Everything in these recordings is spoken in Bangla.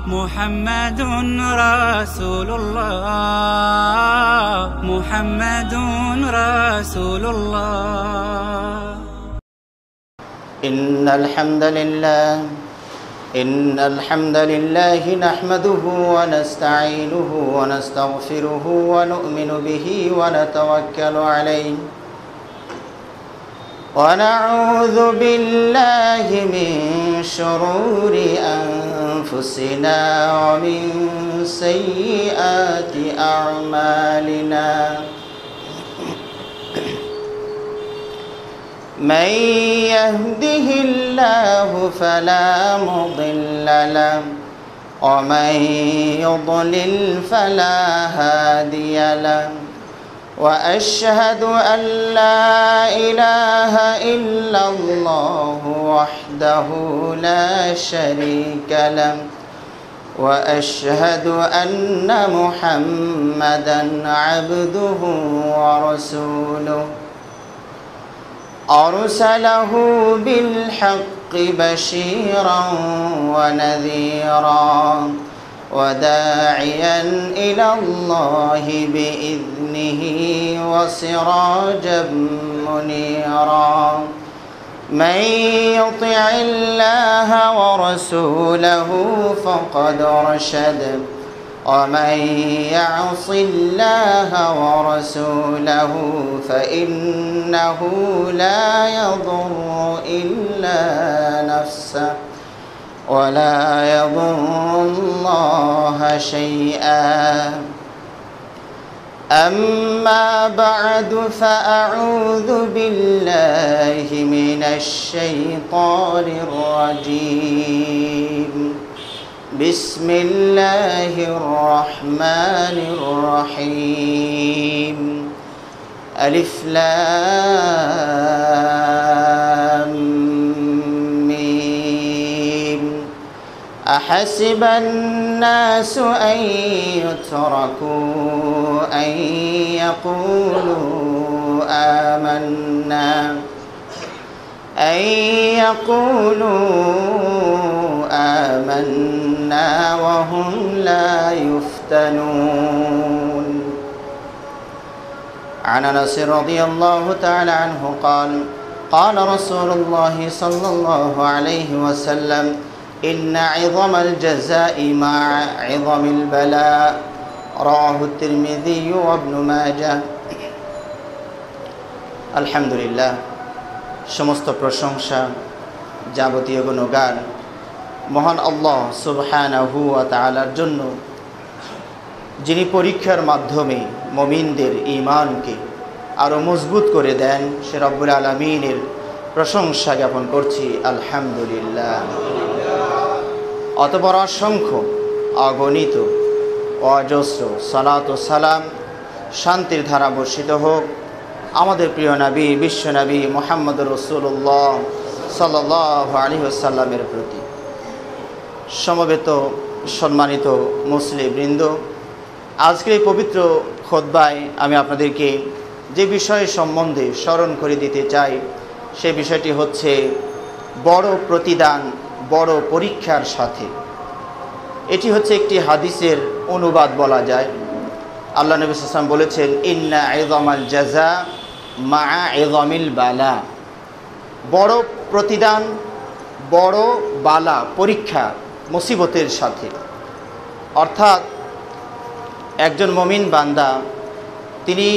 محمد رسول الله محمد رسول الله إن الحمد لله نحمده ونستعينه ونستغفره ونؤمن به ونتوكل عليه ونعوذ بالله من شرور أنفسنا ومن سيئات أعمالنا من يهده الله فلا مضل له ومن يضلل فلا هادي له وأشهد أن لا إله إلا الله وحده لا شريك له وأشهد أن محمدًا عبده ورسوله أرسله بالحق بشيرا ونذيرا وداعيا إلى الله بإذنه وسراجا منيرا من يطع الله ورسوله فقد رشد ومن يعص الله ورسوله فإنه لا يضر إلا نفسه ولا يضر الله شيئا أما بعد فأعوذ بالله من الشيطان الرجيم بسم الله الرحمن الرحيم ألف لام ميم أحسب الناس أن يتركوا أن يقولوا آمنا وهم لا يفتنون عن أنس رضي الله تعالى عنه قال قال رسول الله صلى الله عليه وسلم إن عظم الجزاء مع عظم البلاء رواه الترمذي وابن ماجه الحمد لله সমস্ত প্রশংসা যাবতীয় গুণগান মহান আল্লাহ সুবহানাহু ওয়া তাআলার জন্য, যিনি পরীক্ষার মাধ্যমে মুমিনদের ঈমানকে আরো মজবুত করে দেন। সে রব্বুল আলামিনের প্রশংসা জ্ঞাপন করছি আলহামদুলিল্লাহ। অতঃপর অসংখ্য অগণিত অজস্র সালাত ও সালাম শান্তির ধারা বর্ষিত হোক আমাদের প্রিয় নবী বিশ্ব নবী মুহাম্মদুর রাসূলুল্লাহ সাল্লাল্লাহু আলাইহি ওয়াসাল্লামের প্রতি। সমবেত সম্মানিত মুসলিম বৃন্দ, আজকের এই পবিত্র খুতবায় আমি আপনাদেরকে যে বিষয় সম্বন্ধে স্মরণ করে দিতে চাই সে বিষয়টি হচ্ছে বড় প্রতিদান বড় পরীক্ষার সাথে। এটি হচ্ছে একটি হাদিসের অনুবাদ বলা যায়। আল্লাহ নবী সাল্লাল্লাহু আলাইহি ওয়াসাল্লাম বলেছেন, ইন্না ইযামাল জাযা মা ইযামিল বালা। বড় প্রতিদান বড় বালা পরীক্ষা মুসিবতের সাথে। অর্থাৎ একজন মুমিন বান্দা তিনি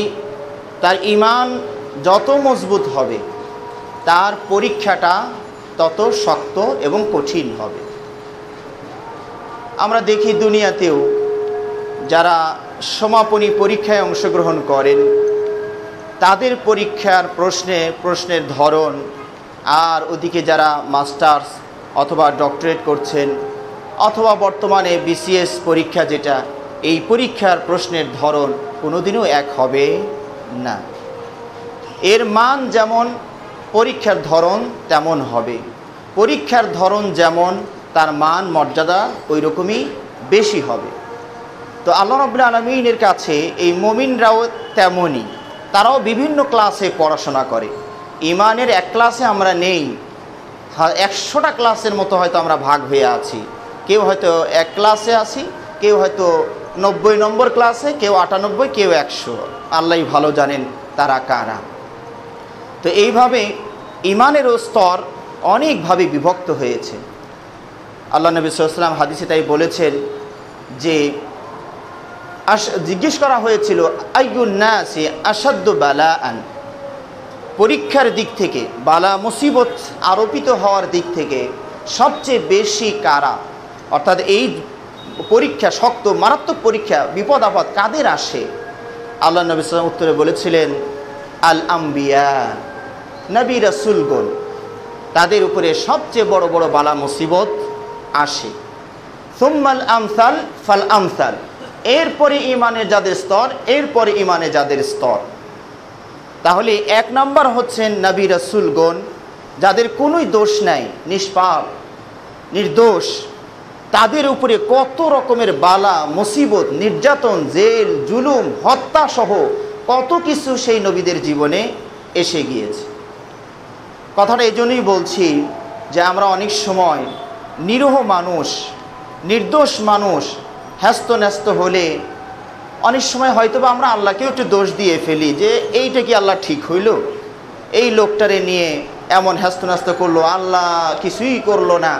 তার ঈমান যত মজবুত হবে তার পরীক্ষাটা তত শক্ত এবং কঠিন হবে। আমরা দেখি দুনিয়াতেও যারা সমাপনী পরীক্ষায় অংশগ্রহণ করেন তাদের পরীক্ষার প্রশ্নের ধরন, আর ওদিকে যারা মাস্টার্স অথবা ডক্টরেট করছেন অথবা বর্তমানে বিসিএস পরীক্ষা যেটা, এই পরীক্ষার প্রশ্নের ধরন কোনোদিনও এক হবে না। এর মান যেমন পরীক্ষার ধরন তেমন হবে। পরীক্ষার ধরন যেমন তার মান মর্যাদা ওই রকমই বেশি হবে। তো আল্লাহ রাব্বুল আলামিনের কাছে এই মুমিনরাও তেমনই, তারাও বিভিন্ন ক্লাসে পড়াশোনা করে। ইমানের এক ক্লাসে আমরা নেই, 100টা ক্লাসের মতো হয়তো আমরা ভাগ হয়ে আছি। কেউ হয়তো 1 ক্লাসে আছি, কেউ হয়তো 90 নম্বর ক্লাসে, কেউ 98, কেউ 100, আল্লাহই ভালো জানেন তারা কারা। তো এইভাবে ইমানেরও স্তর অনেকভাবে বিভক্ত হয়েছে। আল্লাহ নবী সাল্লাল্লাহু আলাইহি ওয়াসাল্লাম হাদিসে তাই বলেছেন যে জিজ্ঞেস করা হয়েছিল আইয়ুন নাসি আশাদ্দু বালাআন, পরীক্ষার দিক থেকে, বালা মুসিবত আরোপিত হওয়ার দিক থেকে সবচেয়ে বেশি কারা, অর্থাৎ এই পরীক্ষা, শক্ত মারাত্মক পরীক্ষা, বিপদ আপদ কাদের আসে? আল্লাহ নবী সাল্লাল্লাহু আলাইহি ওয়াসাল্লাম উত্তরে বলেছিলেন আল আম্বিয়া, নবী রাসূলগণ, তাদের উপরে সবচেয়ে বড় বড় বালা মুসিবত আসে। সুম্মাল আমসাল ফাল আমসাল, এরপরে ইমানের যাদের স্তর, এরপরে ইমানে যাদের স্তর। তাহলে 1 নম্বর হচ্ছেন নবী রাসূলগণ, যাদের কোনোই দোষ নাই, নিষ্পাপ নির্দোষ, তাদের উপরে কত রকমের বালা মুসিবত, নির্যাতন, জেল, জুলুম, হত্যা সহ কত কিছু সেই নবীদের জীবনে এসে গিয়েছে। কথাটা এই জন্যই বলছি যে আমরা অনেক সময় নিরীহ মানুষ, নির্দোষ মানুষ হ্যাস্ত হলে অনেক সময় হয়তোবা আমরা আল্লাহকেও একটু দোষ দিয়ে ফেলি যে এইটা কি আল্লাহ ঠিক হইল, এই লোকটারে নিয়ে এমন হ্যাস্ত করলো, আল্লাহ কিছুই করলো না।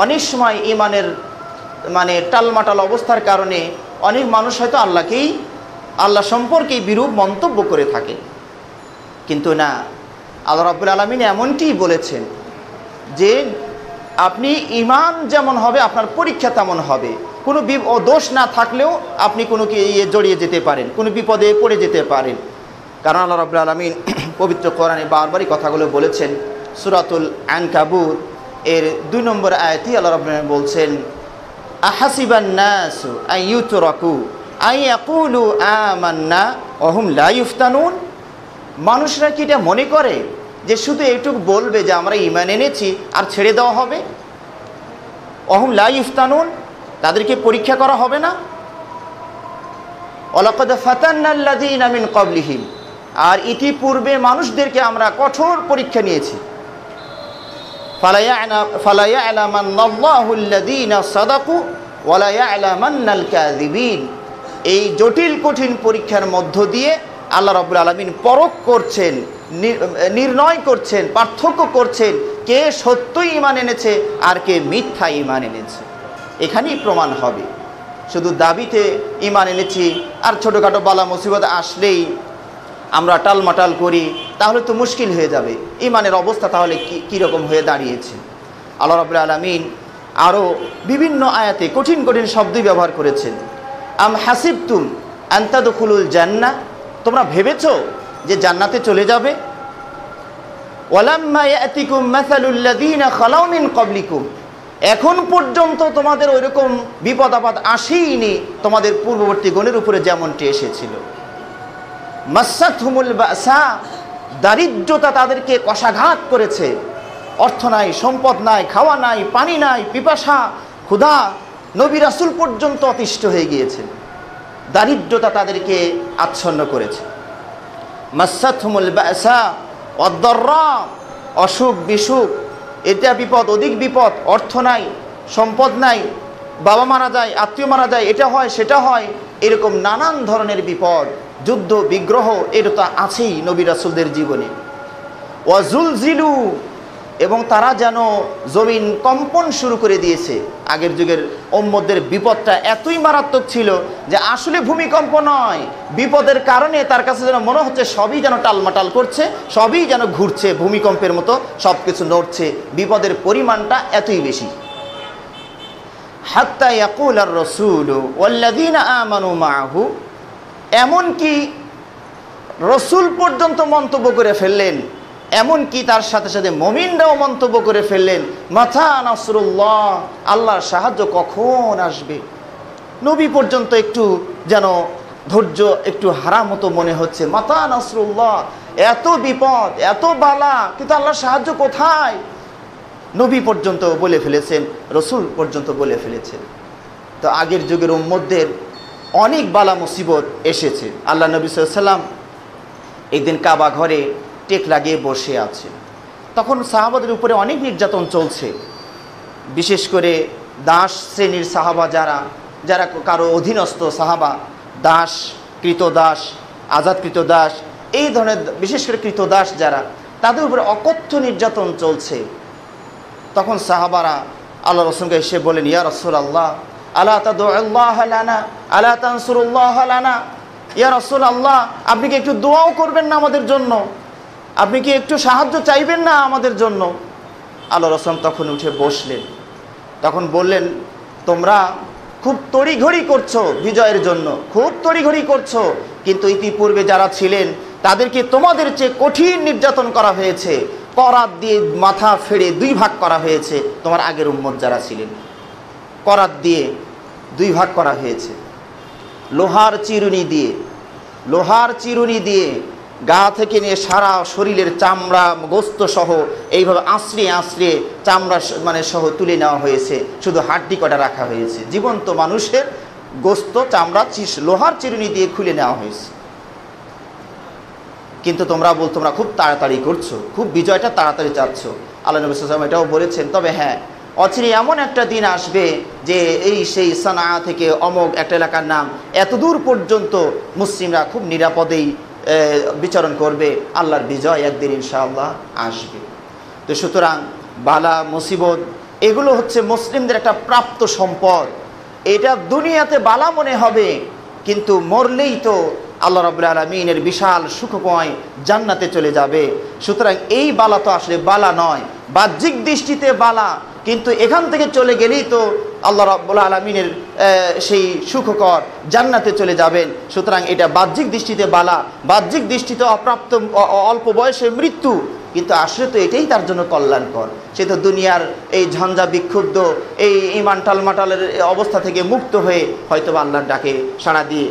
অনেক সময় ইমানের টালমাটাল অবস্থার কারণে অনেক মানুষ হয়তো আল্লাহ সম্পর্কে বিরূপ মন্তব্য করে থাকে। কিন্তু না, আল্লাহ রাব্বুল আলামিন এমনটিই বলেছেন যে আপনি ইমান যেমন হবে আপনার পরীক্ষা তেমন হবে। কোনো দোষ না থাকলেও আপনি কোনো জড়িয়ে যেতে পারেন, কোনো বিপদে পড়ে যেতে পারেন। কারণ আল্লাহ রাব্বুল আলামিন পবিত্র কোরআনে বারবারই কথাগুলো বলেছেন। সূরাতুল আনকাবুত এর 2 নম্বর আয়াতে আল্লাহ রাব্বুল আলামিন বলছেন আহাসিবান নাসু আইয়ুতরাকু আইয়াকুলু আমান্না ওয়া হুম লা ইফতানুন, মানুষরা কি এটা মনে করে যে শুধু এইটুকু বলবে যে আমরা ঈমান এনেছি আর ছেড়ে দেওয়া হবে? ওয়া হুম লা ইফতানুন, তাদেরকে পরীক্ষা করা হবে না? ওয়ালাকাদ ফাতান্নাল্লাযীনা মিন ক্বাবলিহিম, আর ইতিপূর্বে মানুষদেরকে আমরা কঠোর পরীক্ষা নিয়েছি। ফালা ইয়ালামান্নাল্লাহুল্লাযীনা সাদাকু ওয়া লা ইয়ালামান্নাল কাযিবিন, এই জটিল কঠিন পরীক্ষার মধ্য দিয়ে আল্লাহ রাব্বুল আলামিন পরখ করছেন, নির্ণয় করছেন, পার্থক্য করছেন কে সত্যই ঈমান এনেছে আর কে মিথ্যা ঈমান এনেছে। এখানেই প্রমাণ হবে। শুধু দাবিতে ঈমান এনেছি আর ছোটোখাটো বালা মুসিবত আসলেই আমরা টালমাটাল করি, তাহলে তো মুশকিল হয়ে যাবে। ঈমানের অবস্থা তাহলে কীরকম হয়ে দাঁড়িয়েছে? আল্লাহ রাব্বুল আলামিন আরও বিভিন্ন আয়াতে কঠিন কঠিন শব্দই ব্যবহার করেছেন। আম হাসিবতুম আন তাদখুলুল জান্নাহ, তোমরা ভেবেছো যে জান্নাতে চলে যাবে? ওয়ালাম্মা ইয়াতিকুম মাসালুল্লাযীনা খালাউ মিন ক্বাবলিকুম, এখন পর্যন্ত তোমাদের ওইরকম বিপদ আপদ আসেইনি তোমাদের পূর্ববর্তী গণের উপরে যেমনটি এসেছিল। মাসাতহুমুল বাসা, দারিদ্রতা তাদেরকে কষাঘাত করেছে। অর্থ নাই, সম্পদ নাই, খাওয়া নাই, পানি নাই, পিপাসা, ক্ষুধা, নবী রাসূল পর্যন্ত অতিষ্ঠ হয়ে গিয়েছে। দারিদ্রতা তাদেরকে আচ্ছন্ন করেছে। মাসাতহুমুল বাসা ওয়াদ-দাররা, অসুখ বিসুখ, এটা বিপদ ওদিক বিপদ, অর্থ নাই, সম্পদ নাই, বাবা মারা যায়, আত্মীয় মারা যায়, এটা হয় সেটা হয়, এরকম নানান ধরনের বিপদ, যুদ্ধ বিগ্রহ, এটা তো আছেই নবী রাসূলদের জীবনে। ওয়াজুলজিলু, এবং তারা যেন জমিন কম্পন শুরু করে দিয়েছে। আগের যুগের উম্মতদের বিপদটা এতই মারাত্মক ছিল যে আসলে ভূমিকম্প নয়, বিপদের কারণে তার কাছে যেন মনে হচ্ছে সবই যেন টালমাটাল করছে, সবই যেন ঘুরছে, ভূমিকম্পের মতো সব কিছু নড়ছে। বিপদের পরিমাণটা এতই বেশি। হাত্তা ইয়াকুলার রাসূলু ওয়াল্লাযীনা আমানু মাআহু, এমনকি রসুল পর্যন্ত মন্তব্য করে ফেললেন, এমনকি তার সাথে সাথে মুমিনরাও মন্তব্য করে ফেললেন, মাতা নাসরুল্লাহ, আল্লাহর সাহায্য কখন আসবে? নবী পর্যন্ত একটু যেন ধৈর্য একটু হারা মতো মনে হচ্ছে। মাতা নাসরুল্লাহ, এত বিপদ, এত বালা, কিন্তু আল্লাহর সাহায্য কোথায়? নবী পর্যন্ত বলে ফেলেছেন, রসুল পর্যন্ত বলে ফেলেছেন। তো আগের যুগের উম্মতদের অনেক বালা মুসিবত এসেছে। আল্লাহ নবী সাল্লাল্লাহু আলাইহি ওয়াসাল্লাম একদিন কাবা ঘরে টেক লাগিয়ে বসে আছে। তখন সাহাবাদের উপরে অনেক নির্যাতন চলছে। বিশেষ করে দাস শ্রেণীর সাহাবা যারা যারা কারো অধীনস্থ সাহাবা, দাস, কৃতদাস, আজাদকৃত দাস, এই ধরনের বিশেষ করে কৃতদাস যারা, তাদের উপরে অকথ্য নির্যাতন চলছে। তখন সাহাবারা আল্লাহ রাসূলকে এসে বলেন, ইয়া রাসূলুল্লাহ আলা তাদউল্লাহ লানা আলা তানসুরুল্লাহ লানা, ইয়া রাসূলুল্লাহ আপনি কি একটু দোয়াও করবেন না আমাদের জন্য? আপনি কি একটু সাহায্য চাইবেন না আমাদের জন্য? আল্লাহ রাসূল তখন উঠে বসলেন, তখন বললেন, তোমরা খুব তড়িঘড়ি করছো বিজয়ের জন্য, খুব তড়িঘড়ি করছো, কিন্তু ইতিপূর্বে যারা ছিলেন তাদেরকে তোমাদের চেয়ে কঠিন নির্যাতন করা হয়েছে, করাত দিয়ে মাথা ফেড়ে 2 ভাগ করা হয়েছে। তোমার আগের উম্মত যারা ছিলেন করাত দিয়ে 2 ভাগ করা হয়েছে, লোহার চিরুনি দিয়ে গা থেকে নিয়ে সারা শরীরের চামড়া গোস্ত সহ এইভাবে আঁচড়ে চামড়া মানে সহ তুলে নেওয়া হয়েছে, শুধু হাড্ডি কটা রাখা হয়েছে। জীবন্ত মানুষের গোস্ত চামড়া লোহার চিরুনি দিয়ে খুলে নেওয়া হয়েছে। কিন্তু তোমরা খুব তাড়াতাড়ি করছো, খুব বিজয়টা তাড়াতাড়ি চাচ্ছ। আল্লাহ নবী সাল্লাল্লাহু আলাইহি ওয়াসাল্লাম এটাও বলেছেন, তবে হ্যাঁ, অচিরে এমন একটা দিন আসবে যে সেই সানা থেকে অমোঘ একটা এলাকার নাম এতদূর পর্যন্ত মুসলিমরা খুব নিরাপদেই বিচরণ করবে, আল্লাহর বিজয় একদিন ইনশাআল্লাহ আসবে। তো সুতরাং বালা মুসিবত এগুলো হচ্ছে মুসলিমদের একটা প্রাপ্ত সম্পদ। এটা দুনিয়াতে বালা মনে হবে, কিন্তু মরলেই তো আল্লাহ রাব্বুল আলামিনের বিশাল সুখময় জান্নাতে চলে যাবে। সুতরাং এই বালা তো আসলে বালা নয়, বাহ্যিক দৃষ্টিতে বালা, কিন্তু এখান থেকে চলে গেলেই তো আল্লাহ রাব্বুল আলামিনের সেই সুখকর জান্নাতে চলে যাবেন। সুতরাং এটা বাহ্যিক দৃষ্টিতে বালা, বাহ্যিক দৃষ্টিতে অপ্রাপ্ত অল্প বয়সে মৃত্যু, কিন্তু আসলে তো এটাই তার জন্য কল্যাণকর। সে তো দুনিয়ার এই ঝঞ্ঝা বিক্ষুব্ধ এই ইমান টালমাটালের অবস্থা থেকে মুক্ত হয়ে হয়তো আল্লাহর ডাকে সাড়া দিয়ে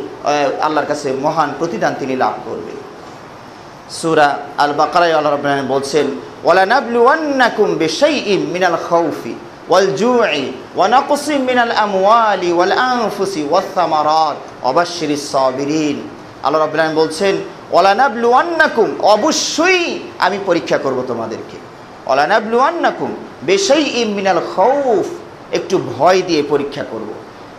আল্লাহর কাছে মহান প্রতিদান তিনি লাভ করবে। সূরা আল বাকারায় আল্লাহ রাব্বুল আলামিন বলছেন, ওয়ালা নাবলুওয়ান্নাকুম বিশাইইন মিনাল খাউফি ওয়াল জু'i ওয়া নাকসিম মিনাল আমওয়ালি ওয়াল আনফুসি ওয়াস সামারাত ওয়া বাশশিরিস সাবিরিন। আল্লাহ রাব্বুল আলামিন বলছেন, ওয়ালা নাবলুওয়ান্নাকুম, অবশ্যই আমি পরীক্ষা করব তোমাদেরকে। ওয়ালা নাবলুওয়ান্নাকুম বিশাইইন মিনাল খাউফ, একটু ভয় দিয়ে পরীক্ষা করব।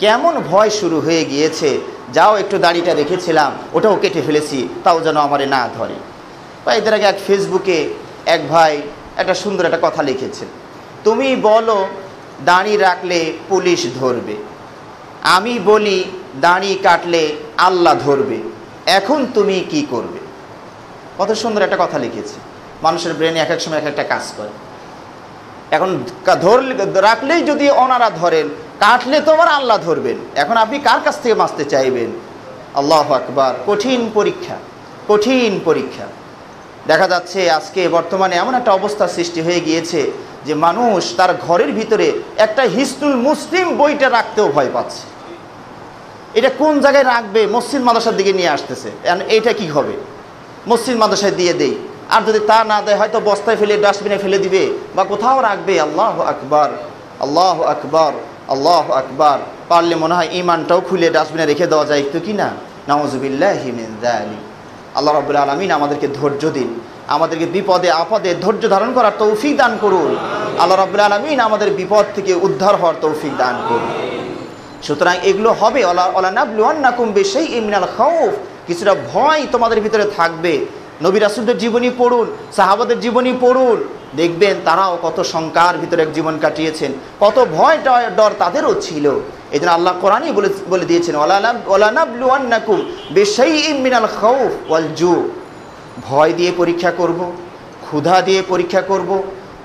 কেমন ভয় শুরু হয়ে গিয়েছে, যাও একটু দাড়িটা রেখেছিলাম ওটাও কেটে ফেলেছি, তাও যেন আমারে না ধরে। বা এদের আগে ফেসবুকে এক ভাই একটা সুন্দর একটা কথা লিখেছেন, তুমি বলো দাড়ি রাখলে পুলিশ ধরবে, আমি বলি দাড়ি কাটলে আল্লাহ ধরবে, এখন তুমি কি করবে? কত সুন্দর একটা কথা লিখেছে। মানুষের ব্রেনে এক এক সময় এক একটা কাজ করে। এখন রাখলেই যদি ওনারা ধরেন, কাটলে তোমার আল্লাহ ধরবেন, এখন আপনি কার কাছ থেকে বাঁচতে চাইবেন? আল্লাহু আকবার। কঠিন পরীক্ষা, কঠিন পরীক্ষা। দেখা যাচ্ছে আজকে বর্তমানে এমন একটা অবস্থা সৃষ্টি হয়ে গিয়েছে যে মানুষ তার ঘরের ভিতরে একটা হিসনুল মুসলিম বইটা রাখতেও ভয় পাচ্ছে। এটা কোন জায়গায় রাখবে? মসজিদ মাদ্রাসার দিকে নিয়ে আসতেছে, এটা কি হবে? মসজিদ মাদ্রাসায় দিয়ে দেই, আর যদি তা না দেয় হয়তো বস্তায় ফেলে ডাস্টবিনে ফেলে দিবে বা কোথাও রাখবে। আল্লাহু আকবার, আল্লাহু আকবার, আল্লাহু আকবার। পারলে মনে হয় ইমানটাও খুলে ডাস্টবিনে রেখে দেওয়া যায় একটু, কি না? নাউযুবিল্লাহি মিন যালিক। আল্লাহ রাব্বুল আলামিন আমাদেরকে ধৈর্য দিন, আমাদেরকে বিপদে আপদে ধৈর্য ধারণ করার তৌফিক দান করুন। আল্লাহ রাব্বুল আলামিন আমাদের বিপদ থেকে উদ্ধার হওয়ার তৌফিক দান করুন। সুতরাং এগুলো হবে। ওয়ালা নাবলুওয়ান্নাকুম বিশাইইন মিনাল খাউফ, কিছুটা ভয় তোমাদের ভিতরে থাকবে। নবী রাসূলদের জীবনী পড়ুন, সাহাবাদের জীবনী পড়ুন, দেখবেন তারাও কত শঙ্কার ভিতরে এক জীবন কাটিয়েছেন, কত ভয় ডর তাদেরও ছিল। এই জন্য আল্লাহ কোরআনই বলে দিয়েছেন, ওয়ালা নাবলুওয়ান্নাকুম বিশাইইন মিনাল খাউফ ওয়াল জু, ভয় দিয়ে পরীক্ষা করব, ক্ষুধা দিয়ে পরীক্ষা করব,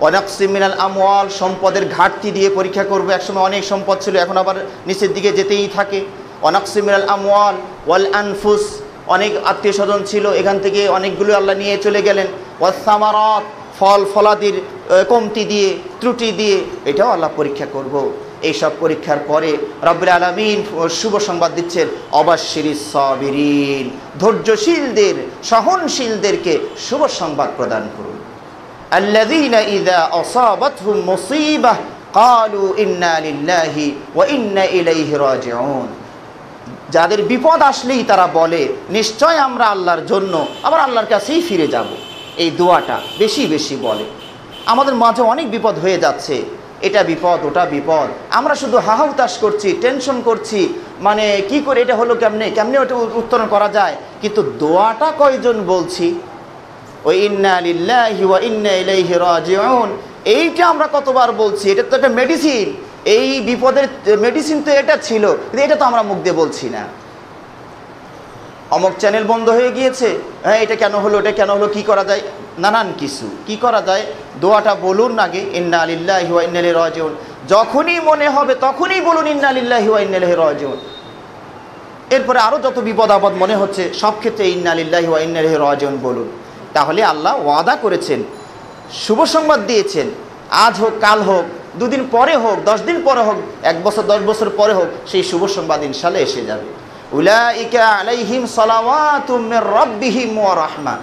ওয়া নাকসিম মিনাল আমওয়াল, সম্পদের ঘাটতি দিয়ে পরীক্ষা করব। একসময় অনেক সম্পদ ছিল, এখন আবার নিচের দিকে যেতেই থাকে। ওয়া নাকসিম মিনাল আমওয়াল ওয়াল আনফুস, অনেক আত্মীয় স্বজন ছিল, এখান থেকে অনেকগুলো আল্লাহ নিয়ে চলে গেলেন। ওয়াস সামারাত, ফল ফলাদির কমতি দিয়ে, ত্রুটি দিয়ে, এটাও আল্লাহ পরীক্ষা করব। এইসব পরীক্ষার পরে রব্বুল আলামিন শুভ সংবাদ দিচ্ছেন, অবাশশিরিস সাবিরিন, ধৈর্যশীলদের, সহনশীলদেরকে শুভ সংবাদ প্রদান করুন। আল্লাযীনা ইযা আসাবাতহুম মুসীবাহ ক্বালু ইন্না লিল্লাহি ওয়া ইন্না ইলাইহি রাজিউন, যাদের বিপদ আসলেই তারা বলে নিশ্চয় আমরা আল্লাহর জন্য আবার আল্লাহর কাছেই ফিরে যাব। এই দোয়াটা বেশি বেশি বলে। আমাদের মাঝে অনেক বিপদ হয়ে যাচ্ছে, এটা বিপদ ওটা বিপদ, আমরা শুধু হাহাউতাস করছি, টেনশন করছি, মানে কি করে এটা হলো, কেমনে কেমনে ওটা উত্তরণ করা যায়, কিন্তু দোয়াটা কয়জন বলছি? ওই ইন্না লিল্লাহি ওয়া ইন্না ইলাইহি রাজিউন, এইটা আমরা কতবার বলছি? এটা তো একটা মেডিসিন, এই বিপদের মেডিসিন তো এটা ছিল, কিন্তু এটা তো আমরা মুখ দিয়ে বলছি না। অমুক চ্যানেল বন্ধ হয়ে গিয়েছে, হ্যাঁ এটা কেন হলো, এটা কেন হলো, কি করা যায়, নানান কিছু। কি করা যায়? দোয়াটা বলুন আগে, ইন্না লিল্লাহি ওয়া ইন্না ইলাইহি রাজিউন। যখনই মনে হবে তখনই বলুন ইন্না লিল্লাহি ওয়া ইন্না ইলাইহি রাজিউন। এরপরে আরও যত বিপদ আপদ মনে হচ্ছে সব ক্ষেত্রে ইন্না লিল্লাহি ওয়া ইন্না ইলাইহি রাজিউন বলুন। তাহলে আল্লাহ ওয়াদা করেছেন, শুভ সংবাদ দিয়েছেন, আজ হোক কাল হোক, দুদিন পরে হোক, 10 দিন পরে হোক, 1 বছর 10 বছর পরে হোক, সেই শুভ সংবাদ ইনশাআল্লাহ এসে যাবে। উলাইকা আলাইহিম সালাওয়াতুম মির রাব্বিহিম ওয়া রাহমা,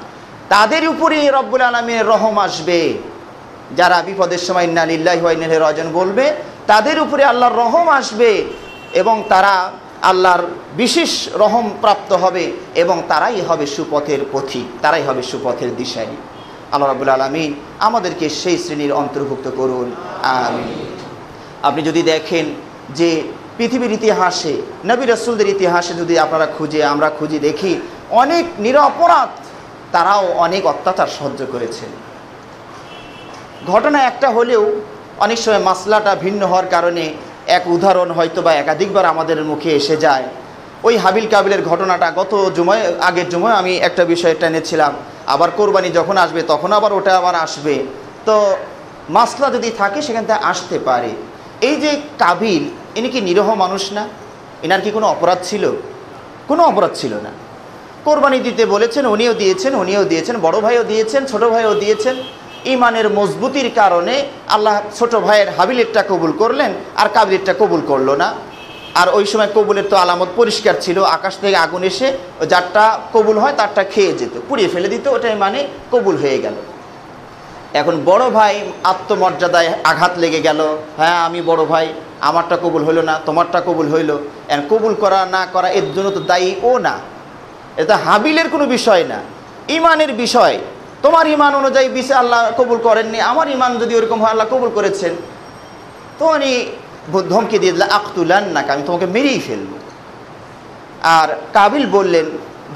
তাদের উপরে রব্বুল আলামিনের রহম আসবে। যারা বিপদের সময় ইন্না লিল্লাহি ওয়া ইন্না ইলাইহি রাজিউন বলবে, তাদের উপরে আল্লাহর রহম আসবে এবং তারা আল্লাহর বিশেষ রহম প্রাপ্ত হবে এবং তারাই হবে সুপথের পথিক, তারাই হবে সুপথের দিশারি। আল্লাহ রাব্বুল আলামিন আমাদেরকে সেই শ্রেণীর অন্তর্ভুক্ত করুন, আমিন। আপনি যদি দেখেন যে পৃথিবীর ইতিহাসে, নবী রাসূলদের ইতিহাসে যদি আপনারা আমরা খুঁজি দেখি, অনেক নিরপরাধ তারাও অনেক অত্যাচার সহ্য করেছেন। ঘটনা একটা হলেও অনেক সময় মাসলাটা ভিন্ন হওয়ার কারণে এক উদাহরণ হয়তো বা একাধিকবার আমাদের মুখে এসে যায়। ওই হাবিল কাবিলের ঘটনাটা গত আগের জুমায় আমি একটা বিষয় টেনেছিলাম, আবার কোরবানি যখন আসবে তখন আবার ওটা আবার আসবে, তো মাসলা যদি থাকে সেখান থেকে আসতে পারে। এই যে কাবিল, ইনি কি নিরীহ মানুষ না? এনার কি কোনো অপরাধ ছিল? কোনো অপরাধ ছিল না। কোরবানি দিতে বলেছেন, উনিও দিয়েছেন, বড় ভাইও দিয়েছেন, ছোট ভাইও দিয়েছেন। ইমানের মজবুতির কারণে আল্লাহ ছোট ভাইয়ের হাবিলেরটা কবুল করলেন আর কাবিলেরটা কবুল করলো না। আর ওই সময় কবুলের তো আলামত পরিষ্কার ছিল, আকাশ থেকে আগুন এসে যারটা কবুল হয় তারটা খেয়ে যেত, পুড়িয়ে ফেলে দিত, ওটাই মানে কবুল হয়ে গেল। এখন বড় ভাই আত্মমর্যাদায় আঘাত লেগে গেল, হ্যাঁ আমি বড় ভাই, আমারটা কবুল হইল না, তোমারটা কবুল হইল। কবুল করা না করা এর জন্য তো দায়ী ও না, এটা হাবিলের কোনো বিষয় না, ইমানের বিষয়। তোমার ইমান অনুযায়ী বিষয় আল্লাহ কবুল করেননি, আমার ইমান যদি ওরকম হয় আল্লাহ কবুল করেছেন। তো উনি ধমকি দিয়ে দিলেন, আক্তুলান্নাকা, আমি তোমাকে মেরেই ফেলব। আর কাবিল বললেন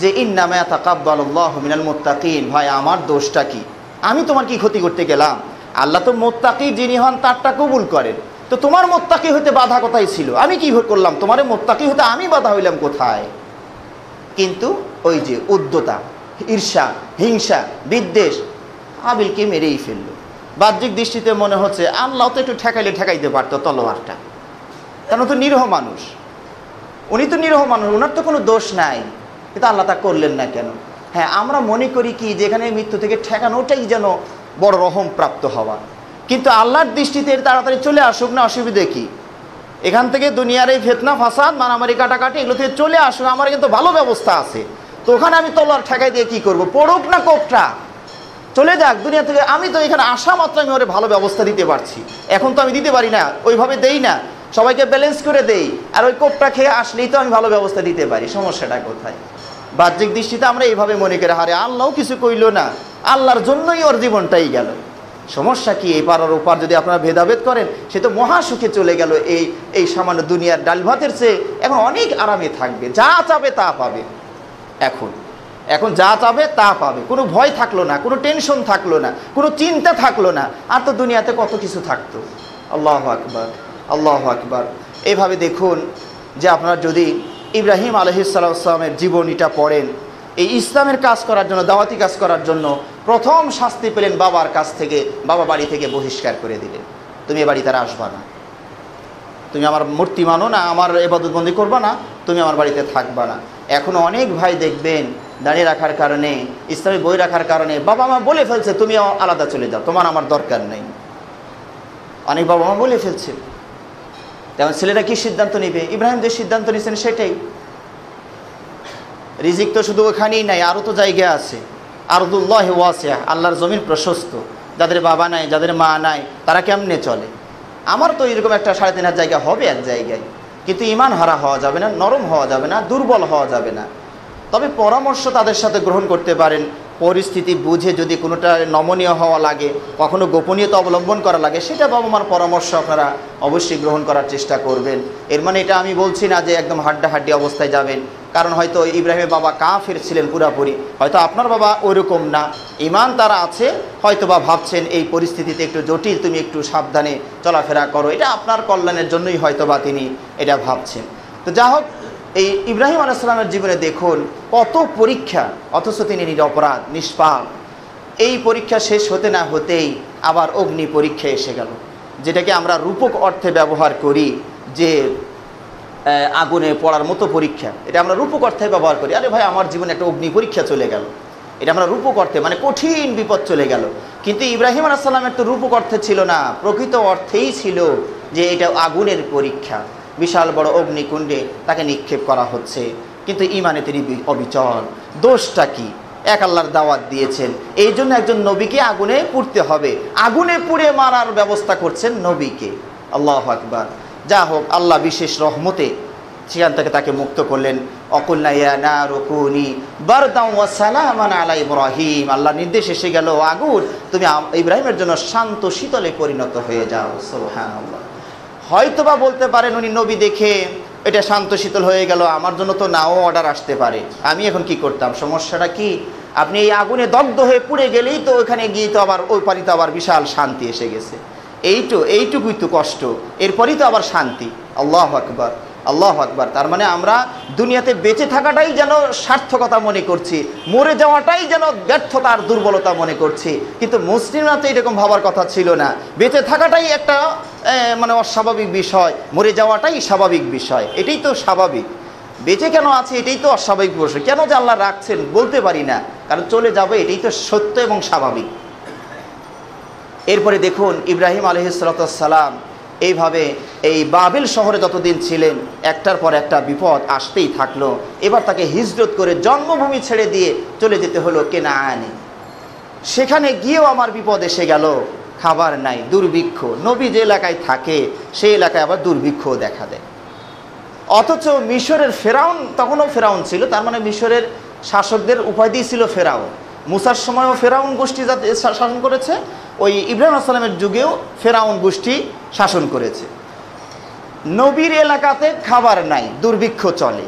যে ইন্নামা ইয়াতাকাব্বালুল্লাহু মিনাল মুত্তাকিন, ভাই আমার দোষটা কি? আমি তোমার কি ক্ষতি করতে গেলাম? আল্লাহ তো মুত্তাকি যিনি হন তারটা কবুল করেন, তো তোমার মুত্তাকি হতে বাধা কোথায় ছিল? আমি কি করলাম? তোমার মুত্তাকি হতে আমি বাধা হইলাম কোথায়? কিন্তু ওই যে উদ্যতা, ঈর্ষা, হিংসা, বিদ্বেষ হাবিলকে মেরেই ফেললো। বাহ্যিক দৃষ্টিতে মনে হচ্ছে আল্লাহ তো একটু ঠেকাইলে ঠেকাইতে পারতো তলোয়ারটা, কারণ তো নিরীহ মানুষ, উনি তো নিরীহ মানুষ, ওনার তো কোনো দোষ নাই, কিন্তু আল্লাহ তা করলেন না কেন? হ্যাঁ, আমরা মনে করি কি যেখানে মৃত্যু থেকে ঠেকানোটাই যেন বড় রহম প্রাপ্ত হওয়া, কিন্তু আল্লাহর দৃষ্টিতে তাড়াতাড়ি চলে আসুক না, অসুবিধে কি? এখান থেকে দুনিয়ার এই ফিতনা ফাসাদ মারামারি কাটাকাটি এগুলো থেকে চলে আসুক, আমার কিন্তু ভালো ব্যবস্থা আছে, তো ওখানে আমি তলোয়ার ঠেকাই দিয়ে কি করব? পড়ুক না কোপটা, চলে যাক দুনিয়া থেকে। আমি তো এখানে আসা মাত্র আমি ওরে ভালো ব্যবস্থা দিতে পারছি, এখন তো আমি দিতে পারি না, ওইভাবে দেই না, সবাইকে ব্যালেন্স করে দেই, আর ওই কোপটা খেয়ে আসলেই তো আমি ভালো ব্যবস্থা দিতে পারি। সমস্যাটা কোথায়? বাহ্যিক দৃষ্টিতে আমরা এইভাবে মনে করে হারে আল্লাহও কিছু কইল না, আল্লাহর জন্যই ওর জীবনটাই গেল। সমস্যা কি? এই পাড়ার ওপার যদি আপনারা ভেদাভেদ করেন, সে তো মহাসুখে চলে গেল। এই সামান্য দুনিয়ার ডাল ভাতের চেয়ে এখন অনেক আরামে থাকবে, যা চাবে তা পাবে। এখন যা চাবে তা পাবে, কোনো ভয় থাকলো না, কোনো টেনশন থাকলো না, কোনো চিন্তা থাকলো না। আর তো দুনিয়াতে কত কিছু থাকতো। আল্লাহু আকবার, আল্লাহু আকবার। এইভাবে দেখুন যে আপনারা যদি ইব্রাহিম আলাইহিস সালামের জীবনীটা পড়েন, এই ইসলামের কাজ করার জন্য, দাওয়াতি কাজ করার জন্য প্রথম শাস্তি পেলেন বাবার কাছ থেকে। বাবা বাড়ি থেকে বহিষ্কার করে দিলেন, তুমি এ বাড়ি তারা আসবা না, তুমি আমার মূর্তি মানো না, আমার ইবাদতবন্দি করবা না, তুমি আমার বাড়িতে থাকবা না। এখনও অনেক ভাই দেখবেন দাঁড়িয়ে রাখার কারণে, ইসলামী বই রাখার কারণে বাবা মা বলে ফেলছে তুমি আলাদা চলে যাও, তোমার আমার দরকার নেই। অনেক বাবা মা বলে ফেলছে। তেমন ছেলেরা কি সিদ্ধান্ত নেবে? ইব্রাহিম যে সিদ্ধান্ত নিয়েছেন সেটাই। রিজিক তো শুধু ওখানেই নাই, আরও তো জায়গা আছে। আরদুল্লাহি ওয়াসিআ, আল্লাহর জমিন প্রশস্ত। যাদের বাবা নাই, যাদের মা নাই, তারা কেমনে চলে? আমার তো এরকম একটা 3.5 জায়গা হবে এক জায়গায়, কিন্তু ইমান হারা হওয়া যাবে না, নরম হওয়া যাবে না, দুর্বল হওয়া যাবে না। তবে পরামর্শ তাদের সাথে গ্রহণ করতে পারেন, পরিস্থিতি বুঝে যদি কোনোটা নমনীয় হওয়া লাগে, কখনো গোপনীয়তা অবলম্বন করা লাগে, সেটা বাবা মার পরামর্শ আপনারা অবশ্যই গ্রহণ করার চেষ্টা করবেন। এর মানে এটা আমি বলছি না যে একদম হাড্ডাহাড্ডি অবস্থায় যাবেন, কারণ হয়তো ইব্রাহিমের বাবা কাফের ছিলেন পুরাপুরি, হয়তো আপনার বাবা ওইরকম না, ঈমান তারা আছে, হয়তো বা ভাবছেন এই পরিস্থিতিতে একটু জটিল, তুমি একটু সাবধানে চলাফেরা করো, এটা আপনার কল্যাণের জন্যই হয়তো বা তিনি এটা ভাবছেন। তো যা হোক, এই ইব্রাহিম আলাইহিস সালামের জীবনে দেখুন কত পরীক্ষা, অথচ তিনি নিরপরাধ নিষ্পাপ। এই পরীক্ষা শেষ হতে না হতেই আবার অগ্নি পরীক্ষা এসে গেল, যেটাকে আমরা রূপক অর্থে ব্যবহার করি যে আগুনে পড়ার মতো পরীক্ষা, এটা আমরা রূপক অর্থে ব্যবহার করি। আরে ভাই, আমার জীবনে একটা অগ্নি পরীক্ষা চলে গেল, এটা আমরা রূপক অর্থে মানে কঠিন বিপদ চলে গেল। কিন্তু ইব্রাহিম আলাইহিস সালামের তো রূপক অর্থে ছিল না, প্রকৃত অর্থেই ছিল যে এটা আগুনের পরীক্ষা, বিশাল বড় অগ্নিকুণ্ডে তাকে নিক্ষেপ করা হচ্ছে, কিন্তু ঈমানে তিনি অবিচল। দোষটা কি? এক আল্লাহর দাওয়াত দিয়েছেন, এই জন্য একজন নবীকে আগুনে পুড়তে হবে, আগুনে পুড়ে মারার ব্যবস্থা করছেন নবীকে। আল্লাহু আকবার। যা হোক, আল্লাহ বিশেষ রহমতে সেখান থেকে তাকে মুক্ত করলেন। অকুলনা ইয়া নারু কুনি বারদান ওয়া সালামান আলা ইব্রাহিম, আল্লাহ নির্দেশ এসে গেল, আগুন তুমি ইব্রাহিমের জন্য শান্ত শীতলে পরিণত হয়ে যাও। সুবহানাল্লাহ। হয়তোবা বলতে পারেন উনি নবী দেখে এটা শান্ত শীতল হয়ে গেল, আমার জন্য তো নাও অর্ডার আসতে পারে, আমি এখন কি করতাম? সমস্যাটা কি? আপনি এই আগুনে দগ্ধ হয়ে পুড়ে গেলেই তো ওখানে গিয়ে তো আবার ওই পারি তো আবার বিশাল শান্তি এসে গেছে, এইটুকুই তো কষ্ট, এরপরই তো আবার শান্তি। আল্লাহু আকবার, আল্লাহু আকবার। তার মানে আমরা দুনিয়াতে বেঁচে থাকাটাই যেন সার্থকতা মনে করছি, মরে যাওয়াটাই যেন ব্যর্থতার দুর্বলতা মনে করছি, কিন্তু মুসলিমরা তো এরকম ভাবার কথা ছিল না। বেঁচে থাকাটাই একটা মানে অস্বাভাবিক বিষয়, মরে যাওয়াটাই স্বাভাবিক বিষয়, এটাই তো স্বাভাবিক। বেঁচে কেন আছে এটাই তো অস্বাভাবিক বিষয়, কেন যে আল্লাহ রাখছেন বলতে পারি না, কারণ চলে যাবে এটাই তো সত্য এবং স্বাভাবিক। এরপরে দেখুন ইব্রাহিম আলাইহিস সালাম এইভাবে এই বাবিল শহরে যতদিন ছিলেন একটার পর একটা বিপদ আসতেই থাকলো। এবার তাকে হিজরত করে জন্মভূমি ছেড়ে দিয়ে চলে যেতে হলো কেনানে। সেখানে গিয়েও আমার বিপদ এসে গেল, খাবার নাই, দুর্ভিক্ষ। নবী যে এলাকায় থাকে সেই এলাকায় আবার দুর্ভিক্ষ দেখা দেয়। অথচ মিশরের ফেরাউন, তখনও ফেরাউন ছিল, তার মানে মিশরের শাসকদের উপাধি ছিল ফেরাউন। মুসার সময়ও ফেরাউন গোষ্ঠী শাসন করেছে, ওই ইব্রাহিম আলাইহিস সালামের যুগেও ফেরাউন গোষ্ঠী শাসন করেছে। নবীর এলাকাতে খাবার নাই, দুর্ভিক্ষ চলে,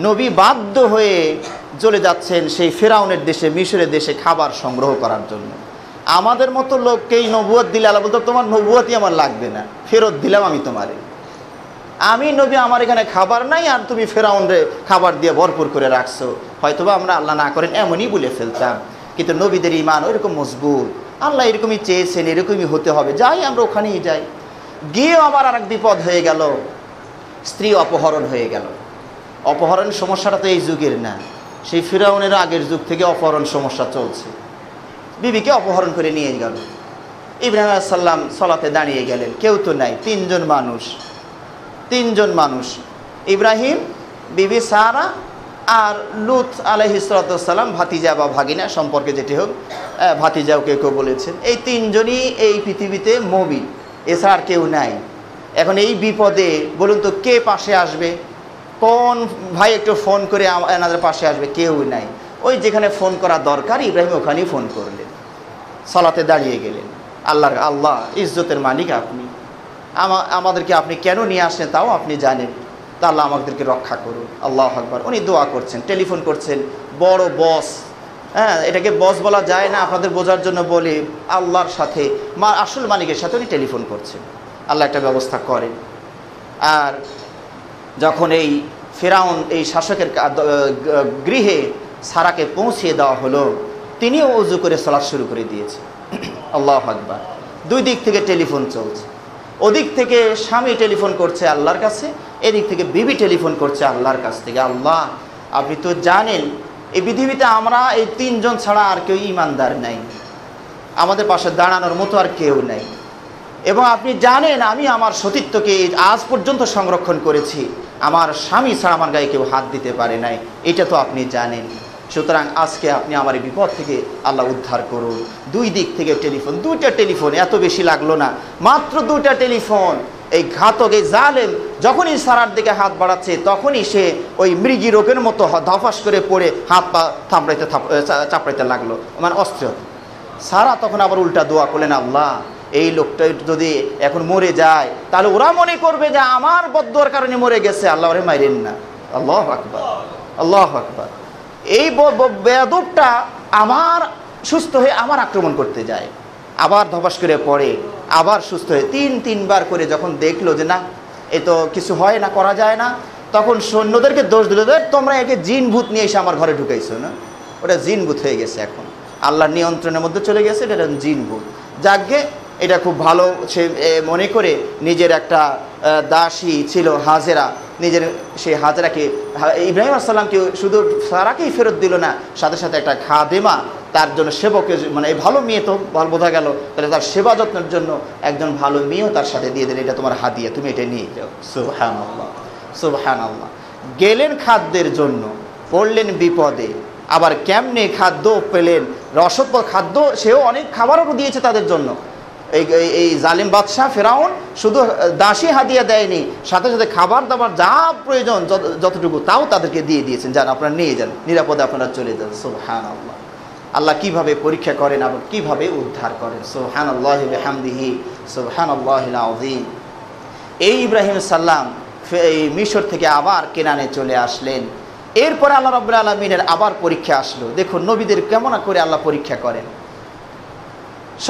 নবী বাধ্য হয়ে চলে যাচ্ছেন সেই ফেরাউনের দেশে, মিশরের দেশে খাবার সংগ্রহ করার জন্য। আমাদের মতো লোককেই নবুয়ত দিলে আল্লাহ বলতো তোমার নবুয়তই আমার লাগবে না, ফেরত দিলাম আমি তোমারে, আমি নবী, আমার এখানে খাবার নাই আর তুমি ফেরাউনরে খাবার দিয়ে ভরপুর করে রাখছো। হয়তোবা আমরা আল্লাহ না করেন এমনই বলে ফেলতাম, কিন্তু নবীদের ঈমান ওইরকম মজবুত, আল্লাহ এরকমই চেয়েছেন, এরকমই হতে হবে, যাই আমরা ওখানেই যাই। গিয়েও আবার আর এক বিপদ হয়ে গেল, স্ত্রী অপহরণ হয়ে গেল। অপহরণ সমস্যাটা তো এই যুগের না, সেই ফিরাউনের আগের যুগ থেকে অপহরণ সমস্যা চলছে। বিবিকে অপহরণ করে নিয়ে গেল। ইব্রাহিম আলাইহিস সালাম সালাতে দাঁড়িয়ে গেলেন, কেউ তো নাই, তিনজন মানুষ, ইব্রাহিম, বিবি সারা আর লুত আলাইহিস সালাম, ভাতিজা বা ভাগিনা সম্পর্কে যেটি হোক, ভাতিজাও কেউ বলেছেন। এই তিনজনই এই পৃথিবীতে মুমিন, এছাড়া আর কেউ নাই। এখন এই বিপদে বলুন তো কে পাশে আসবে? কোন ভাই একটু ফোন করে এনাদের পাশে আসবে? কেউ নাই। ওই যেখানে ফোন করা দরকার ইব্রাহিম ওখানেই ফোন করলেন, সালাতে দাঁড়িয়ে গেলেন। আল্লাহ ইজ্জতের মালিক আপনি, আমাদেরকে আপনি কেন নিয়ে আসেন তাও আপনি জানেন, তা আল্লাহ আমাদেরকে রক্ষা করুন। আল্লাহু আকবার। উনি দোয়া করছেন, টেলিফোন করছেন, বড় বস, হ্যাঁ এটাকে বস বলা যায় না, আপনাদের বোঝার জন্য বলি, আল্লাহর সাথে, আসল মালিকের সাথে উনি টেলিফোন করছেন। আল্লাহ একটা ব্যবস্থা করেন। আর যখন এই ফেরাউন এই শাসকের গৃহে সারাকে পৌঁছিয়ে দেওয়া হলো, তিনিও ওযু করে সালাত শুরু করে দিয়েছে। আল্লাহু আকবার। দুই দিক থেকে টেলিফোন চলছে, ওদিক থেকে স্বামী টেলিফোন করছে আল্লাহর কাছে, এদিক থেকে বিবি টেলিফোন করছে আল্লাহর কাছ থেকে। আল্লাহ আপনি তো জানেন এই পৃথিবীতে আমরা এই তিনজন ছাড়া আর কেউ ঈমানদার নাই, আমাদের পাশে দাঁড়ানোর মতো আর কেউ নাই, এবং আপনি জানেন আমি আমার সতীত্বকে আজ পর্যন্ত সংরক্ষণ করেছি, আমার স্বামী ছাড়া আমার গায়ে কেউ হাত দিতে পারে নাই, এটা তো আপনি জানেন। সুতরাং আজকে আপনি আমার এই বিপদ থেকে আল্লাহ উদ্ধার করুন। দুই দিক থেকে টেলিফোন, দুইটা টেলিফোন, এত বেশি লাগলো না, মাত্র দুইটা টেলিফোন। এই ঘাতক, এই জালেম যখনই সারার দিকে হাত বাড়াচ্ছে তখনই সে ওই মৃগী রোগের মতো ধপাস করে পড়ে হাত পা চাপড়াইতে লাগলো, মানে অস্ত্র। সারা তখন আবার উল্টা দোয়া করলেন, আল্লাহ এই লোকটা যদি এখন মরে যায় তাহলে ওরা মনে করবে যে আমার বদদুয়ার কারণে মরে গেছে, আল্লাহ ওরে মাইরেন না। আল্লাহু আকবার, আল্লাহু আকবার। এই বেয়াদবটা আবার সুস্থ হয়ে আমার আক্রমণ করতে যায়, আবার ধপাস করে পড়ে, আবার সুস্থ হয়ে তিনবার করে যখন দেখলো যে না এ তো কিছু হয় না, করা যায় না, তখন সৈন্যদেরকে দোষ দিল, তোমরা একে জিন ভূত নিয়ে এসে আমার ঘরে ঢুকাইছো না, ওটা জিন ভূত হয়ে গেছে, এখন আল্লাহর নিয়ন্ত্রণের মধ্যে চলে গেছে, এটা জিন ভূত। যাকে এটা খুব ভালো সে মনে করে নিজের একটা দাসী ছিল হাজেরা, নিজের সেই হাজেরাকে, ইব্রাহিম আলাইহিস সালামকে শুধু সারাকেই ফেরত দিল না, সাথে সাথে একটা খাদেমা তার জন্য সেবকের, মানে এই ভালো মেয়ে তো ভালো বোঝা গেল, তাহলে তার সেবা যত্নের জন্য একজন ভালো মেয়েও তার সাথে দিয়ে দিলেন, এটা তোমার হাদিয়া, তুমি এটা নিয়ে যাও। সুবহানাল্লাহ, সুবহানাল্লাহ। গেলেন খাদ্যের জন্য, পড়লেন বিপদে, আবার কেমনে খাদ্য পেলেন, রসদ খাদ্য, সেও অনেক খাবারও দিয়েছে তাদের জন্য। এই জালিম বাদশাহ ফেরাউন শুধু দাসী হাদিয়া দেয়নি, সাথে সাথে খাবার দাবার যা প্রয়োজন যতটুকু তাও তাদেরকে দিয়ে দিয়েছেন, যান আপনারা নিয়ে যান, নিরাপদে আপনারা চলে যান। সুবহানাল্লাহ। আল্লাহ কিভাবে পরীক্ষা করেন, আবার কিভাবে উদ্ধার করেন। সুবহানাল্লাহি ওয়া বিহামদিহি, সুবহানাল্লাহিল আযীম। এই ইব্রাহিম সাল্লাম এই মিশর থেকে আবার কেনানে চলে আসলেন। এরপরে আল্লাহ রাব্বুল আলামিনের আবার পরীক্ষা আসলো। দেখুন নবীদের কেমন করে আল্লাহ পরীক্ষা করেন।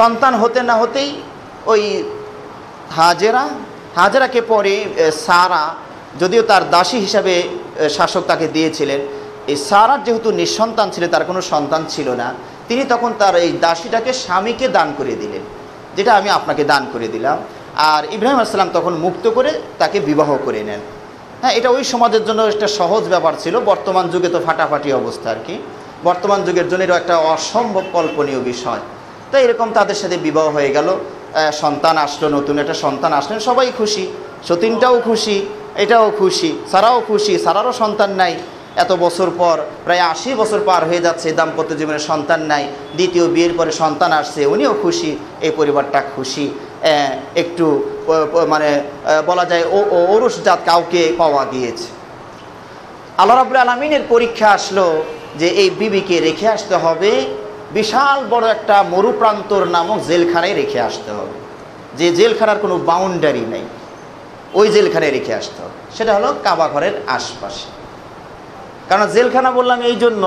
সন্তান হতে না হতেই ওই হাজেরাকে পরে সারা, যদিও তার দাসী হিসাবে শাসক তাকে দিয়েছিলেন, এই সারার যেহেতু নিঃসন্তান ছিল, তার কোনো সন্তান ছিল না, তিনি তখন তার এই দাসীটাকে স্বামীকে দান করে দিলেন, যেটা আমি আপনাকে দান করে দিলাম। আর ইব্রাহিম আলাইহিস সালাম তখন মুক্ত করে তাকে বিবাহ করে নেন। হ্যাঁ, এটা ওই সমাজের জন্য একটা সহজ ব্যাপার ছিল। বর্তমান যুগে তো ফাটাফাটি অবস্থা আর কি, বর্তমান যুগের জন্য এটা একটা অসম্ভব কল্পনীয় বিষয়। তাই এরকম তাদের সাথে বিবাহ হয়ে গেল, সন্তান আসলো, নতুন একটা সন্তান আসলেন, সবাই খুশি, সতীনটাও খুশি, এটাও খুশি, সারাও খুশি, সারারও সন্তান নাই, এত বছর পর প্রায় 80 বছর পার হয়ে যাচ্ছে, দাম্পত্য জীবনে সন্তান নাই, দ্বিতীয় বিয়ের পরে সন্তান আসছে, উনিও খুশি, এই পরিবারটা খুশি। একটু মানে বলা যায় ঔরসজাত কাউকে পাওয়া গিয়েছে। আল্লাহ রাব্বুল আলামিনের পরীক্ষা আসলো যে এই বিবিকে রেখে আসতে হবে বিশাল বড় একটা মরুপ্রান্তর নামক জেলখানায় রেখে আসতে হবে, যে জেলখানার কোনো বাউন্ডারি নেই, ওই জেলখানায় রেখে আসতে হবে। সেটা হলো কাবা ঘরের আশপাশে। কারণ জেলখানা বললাম এই জন্য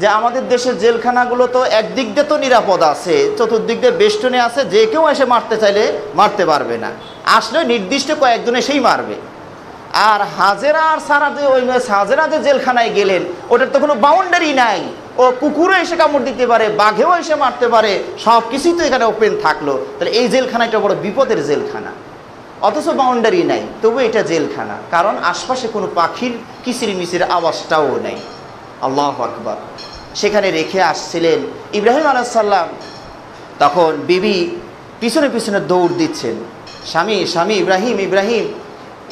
যে আমাদের দেশের জেলখানাগুলো তো একদিক দিয়ে তো নিরাপদ আছে, চতুর্দিক দিয়ে বেষ্টনে আছে, যে কেউ এসে মারতে চাইলে মারতে পারবে না, আসলে নির্দিষ্ট কয়েকজন এসেই মারবে। আর হাজেরা আর সারা যে ওই হাজেরা যে জেলখানায় গেলেন, ওটার তো কোনো বাউন্ডারি নাই, ও কুকুরও এসে কামড় দিতে পারে, বাঘেও এসে মারতে পারে, সব কিছুই তো এখানে ওপেন থাকলো। তাহলে এই জেলখানাটা বড় বিপদের জেলখানা, অথচ বাউন্ডারি নাই, তবু এটা জেলখানা, কারণ আশপাশে কোনো পাখির কিচির মিচির আওয়াজটাও নেই। আল্লাহু আকবার। সেখানে রেখে আসছিলেন ইব্রাহিম আলাইহিস সালাম। তখন বিবি পিছনে পিছনে দৌড় দিচ্ছেন, স্বামী স্বামী, ইব্রাহিম ইব্রাহিম।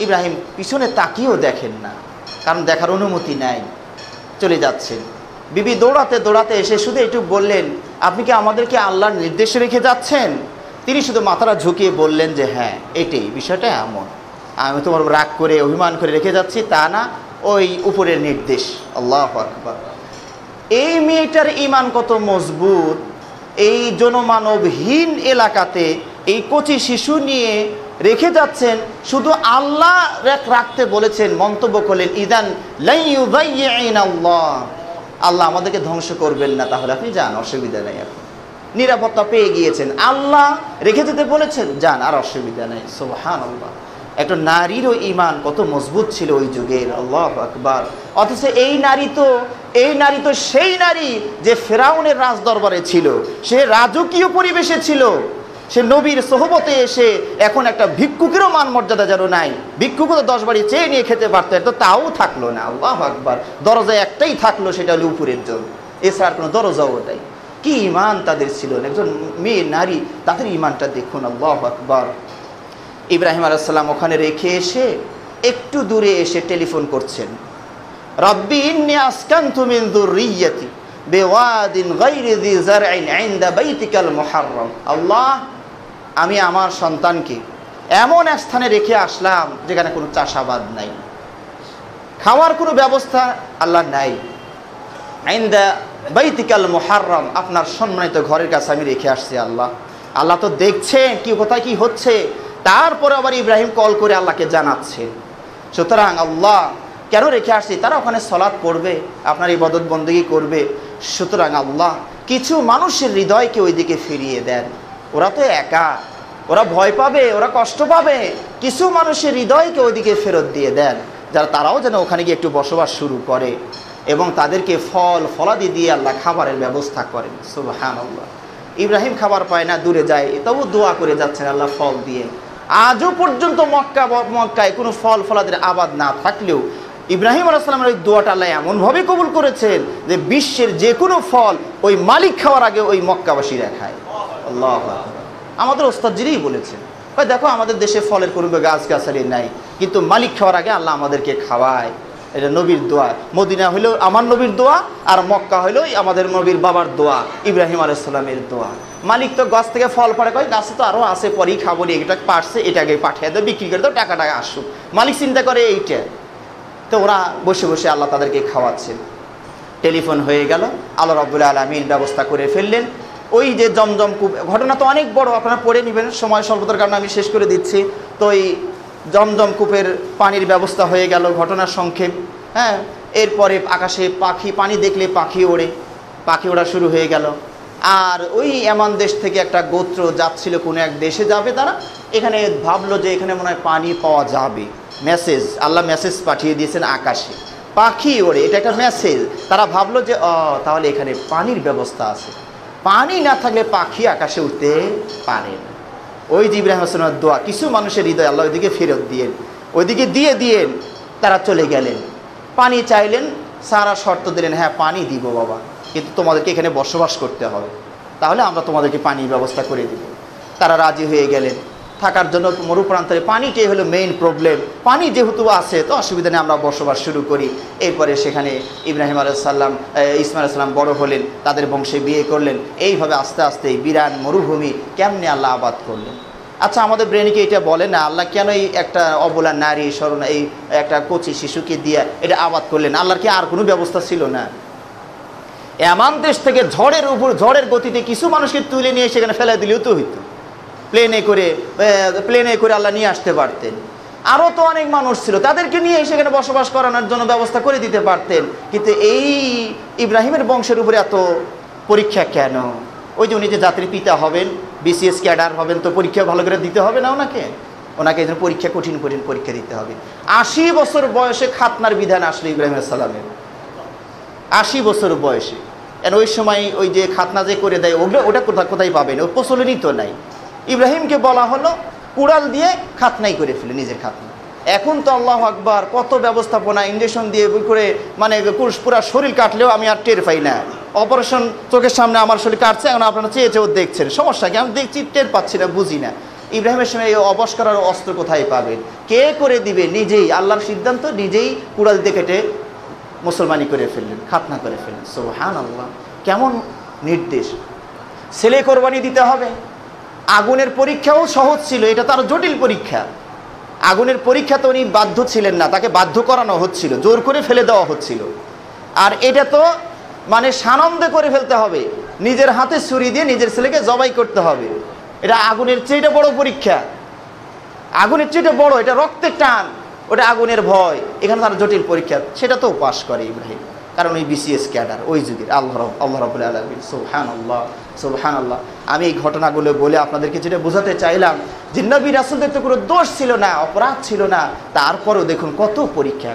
ইব্রাহিম পিছনে তাকিয়েও দেখেন না, কারণ দেখার অনুমতি নাই, চলে যাচ্ছেন। বিবি দৌড়াতে দৌড়াতে এসে শুধু একটু বললেন, আপনি কি আমাদেরকে আল্লাহর নির্দেশে রেখে যাচ্ছেন? তিনি শুধু মাথাটা ঝুঁকিয়ে বললেন যে হ্যাঁ, এটাই, বিষয়টা এমন, আমি তোমার রাগ করে অভিমান করে রেখে যাচ্ছি তা না, ওই উপরের নির্দেশ। আল্লাহু আকবার। এই মেয়েটার ঈমান কত মজবুত, এই জনমানবহীন এলাকাতে এই কচি শিশু নিয়ে রেখে যাচ্ছেন, শুধু আল্লাহ রাখতে বলেছেন, মন্তব্য করলেন ইদান লা ইউযায়্যিনাল্লাহ, আল্লাহ আমাদেরকে ধ্বংস করবেন না, তাহলে আপনি যান, অসুবিধা নেই, এখন নিরাপত্তা পেয়ে গিয়েছেন, আল্লাহ রেখে যেতে বলেছেন, যান, আর অসুবিধা নেই। সুবহানাল্লাহ। একটা নারীরও ঈমান কত মজবুত ছিল ওই যুগের। আল্লাহু আকবার। অথচ এই নারী তো সেই নারী যে ফেরাউনের রাজদরবারে ছিল, সে রাজকীয় পরিবেশে ছিল, সে নবীর সোহবতে এসে এখন একটা ভিক্ষুকেরও মান মর্যাদা যেন নাই। ভিক্ষুকও তো 10 বাড়ি চেয়ে নিয়ে খেতে পারতো, তো তাও থাকলো না। আল্লাহু আকবার। দরজায় একটাই থাকলো, সেটা হলো উপরের জন্য, এছাড়া কোনো দরজাও ওটাই। কি ঈমান তাদের ছিল, একজন মেয়ে নারী, তাদের ঈমানটা দেখুন। আল্লাহু আকবার। ইব্রাহিম আলাইহিস সালাম ওখানে রেখে এসে একটু দূরে এসে টেলিফোন করছেন, রব্বি ইন্নী আসকানতু মিন যুররিয়্যাতি বিওয়াদিন গায়রি যি যারইন ইনদা বাইতিকাল মুহাররম। আল্লাহ, আমি আমার সন্তানকে এমন এক স্থানে রেখে আসলাম যেখানে কোনো চাষাবাদ নাই, খাওয়ার কোনো ব্যবস্থা আল্লাহ নাই। ইনদা বাইতিকাল মুহাররম, আপনার সম্মানিত ঘরের কাছে আমি রেখে আসছি আল্লাহ। আল্লাহ তো দেখছেন কি কোথায় কি হচ্ছে, তারপরে আবার ইব্রাহিম কল করে আল্লাহকে জানাচ্ছে। সুতরাং আল্লাহ কেন রেখে আসছি, তারা ওখানে সালাত পড়বে, আপনার ইবাদত বন্দেগী করবে। সুতরাং আল্লাহ কিছু মানুষের হৃদয়কে ওইদিকে ফিরিয়ে দেন। ওরা তো একা, ওরা ভয় পাবে, ওরা কষ্ট পাবে, কিছু মানুষের হৃদয়কে ওইদিকে ফেরত দিয়ে দেন, যারা তারাও যেন ওখানে গিয়ে একটু বসবাস শুরু করে এবং তাদেরকে ফল ফলাদি দিয়ে আল্লাহ খাবারের ব্যবস্থা করেন। সুবহানাল্লাহ। ইব্রাহিম খাবার পায় না, দূরে যায়, তবু দোয়া করে যাচ্ছেন আল্লাহ ফল দিয়ে। আজও পর্যন্ত মক্কায় কোনো ফল ফলাদের আবাদ না থাকলেও ইব্রাহিম আলাইহিস সালামের ওই দোয়াটা আল্লাহ এমনভাবে কবুল করেছেন যে বিশ্বের যে কোনো ফল ওই মালিক খাওয়ার আগে ওই মক্কাবাসীরা খায়। আল্লাহু আকবার। আমাদের ওস্তাদজিরাই বলেছেন, দেখো আমাদের দেশে ফলের কোনো গাছগাছালি নাই, কিন্তু মালিক খাওয়ার আগে আল্লাহ আমাদেরকে খাওয়ায়। এটা নবীর দোয়া। মদিনা হইলেও আমার নবীর দোয়া, আর মক্কা হইলেও আমাদের নবীর বাবার দোয়া, ইব্রাহিম আলাইহিস সালামের দোয়া। মালিক তো গাছ থেকে ফল পড়ে, কয় গাছে তো আরও আছে, পরেই খাবো, এটা পারছে, এটাকে পাঠিয়ে দেয়, বিক্রি করে দাও, টাকা আসুক। মালিক চিন্তা করে এইটা। তো ওরা বসে বসে আল্লাহ তাদেরকে খাওয়াচ্ছেন। টেলিফোন হয়ে গেল, আল্লাহ রাব্বুল আলামিন ব্যবস্থা করে ফেললেন। ওই যে জমজম কূপ, ঘটনা তো অনেক বড়, আপনারা পড়ে নেবেন, সময় স্বল্পতার কারণে আমি শেষ করে দিচ্ছি। তো এই জমজম কূপের পানির ব্যবস্থা হয়ে গেল, ঘটনার সংক্ষেপ। হ্যাঁ, এরপরে আকাশে পাখি, পানি দেখলে পাখি ওড়ে, পাখি ওড়া শুরু হয়ে গেল। আর ওই এমন দেশ থেকে একটা গোত্র যাচ্ছিল, কোনো এক দেশে যাবে তারা, এখানে ভাবলো যে এখানে মনে হয় পানি পাওয়া যাবে। মেসেজ, আল্লাহ মেসেজ পাঠিয়ে দিয়েছেন আকাশে, পাখি ওড়ে, এটা একটা মেসেজ। তারা ভাবলো যে তাহলে এখানে পানির ব্যবস্থা আছে, পানি না থাকলে পাখি আকাশে উঠতে পারে না। ওই যে ইব্রাহিম আসলামের দোয়া, কিছু মানুষের হৃদয় আল্লাহ ওইদিকে ফেরত দিয়েন, ওইদিকে দিয়ে দিয়েন। তারা চলে গেলেন, পানি চাইলেন, সারা শর্ত দিলেন, হ্যাঁ পানি দিব বাবা, কিন্তু তোমাদেরকে এখানে বসবাস করতে হবে, তাহলে আমরা তোমাদেরকে পানির ব্যবস্থা করে দিব। তারা রাজি হয়ে গেলেন থাকার জন্য। মরুপ্রান্তরে পানিটাই হলো মেইন প্রবলেম, পানি যেহেতু আছে তো অসুবিধা নেই, আমরা বসবাস শুরু করি। এরপরে সেখানে ইব্রাহিম আলাইহিস সালাম, ইসমাইল আলাইহিস সালাম বড় হলেন, তাদের বংশে বিয়ে করলেন। এইভাবে আস্তে আস্তে এই বিরান মরুভূমি কেমনে আল্লাহ আবাদ করলেন। আচ্ছা, আমাদের ব্রেনকে এটা বলে না আল্লাহ কেন এই একটা অবলা নারী স্মরণ, এই একটা কচি শিশুকে দিয়ে এটা আবাদ করলেন? আল্লাহর কি আর কোনো ব্যবস্থা ছিল না? এমন দেশ থেকে ঝড়ের গতিতে কিছু মানুষকে তুলে নিয়ে সেখানে ফেলে দিলেও তো হইতো, প্লেনে করে আল্লাহ নিয়ে আসতে পারতেন। আরও তো অনেক মানুষ ছিল, তাদেরকে নিয়ে সেখানে বসবাস করানোর জন্য ব্যবস্থা করে দিতে পারতেন। কিন্তু এই ইব্রাহিমের বংশের উপরে এত পরীক্ষা কেন? ওই যে উনি যে জাতির পিতা হবেন, বিসিএস ক্যাডার হবেন, তো পরীক্ষা ভালো করে দিতে হবে না ওনাকে এই জন্য পরীক্ষা, কঠিন পরীক্ষা দিতে হবে। 80 বছর বয়সে খাতনার বিধান আসলো ইব্রাহিম আলাইহিস সালামের, 80 বছর বয়সে। কেন ওই সময় ওই যে খাতনা যে করে দেয় ওটা কোথায় পাবেন? ও প্রচলনই তো নাই। ইব্রাহিমকে বলা হলো কুড়াল দিয়ে খাতনাই করে ফেলে, নিজের খাতনা। এখন তো আল্লাহু আকবার, কত ব্যবস্থাপনা, ইঞ্জেকশন দিয়ে করে, মানে পুরা শরীর কাটলেও আমি আর টের পাই না। অপারেশন চোখের সামনে আমার শরীর কাটছে, এখন আপনারা চেয়ে দেখছেন, সমস্যা কি? আমি দেখছি, টের পাচ্ছি না, বুঝি না। ইব্রাহিমের সময় এই অবশ করার অস্ত্র কোথায় পাবেন? কে করে দিবে? নিজেই আল্লাহর সিদ্ধান্ত, নিজেই কুড়াল দিয়ে কেটে মুসলমানি করে ফেললেন, খাতনা করে ফেললেন। সুবহানাল্লাহ, কেমন নির্দেশ! ছেলে কোরবানি দিতে হবে। আগুনের পরীক্ষাও সহজ ছিল, এটা তার জটিল পরীক্ষা। আগুনের পরীক্ষা তো উনি বাধ্য ছিলেন না, তাকে বাধ্য করানো হচ্ছিল, জোর করে ফেলে দেওয়া হচ্ছিল। আর এটা তো মানে সানন্দে করে ফেলতে হবে, নিজের হাতে ছুরি দিয়ে নিজের ছেলেকে জবাই করতে হবে। এটা আগুনের চেয়ে বড় পরীক্ষা, আগুনের চেয়ে বড়, এটা রক্তের টান, ওটা আগুনের ভয়। এখানে তার জটিল পরীক্ষা, সেটা তো পাশ করে ইব্রাহিম, কারণ ওই বিসিএস ক্যাডার ওই যুগের। আল্লাহ রাব্বুল আলামিন, সুবহানাল্লাহ সুবহানাল্লাহ। আমি এই ঘটনাগুলো বলে আপনাদেরকে যেটা বোঝাতে চাইলাম যে নবী রাসূলদের তো কোনো দোষ ছিল না, অপরাধ ছিল না, তারপরেও দেখুন কত পরীক্ষা,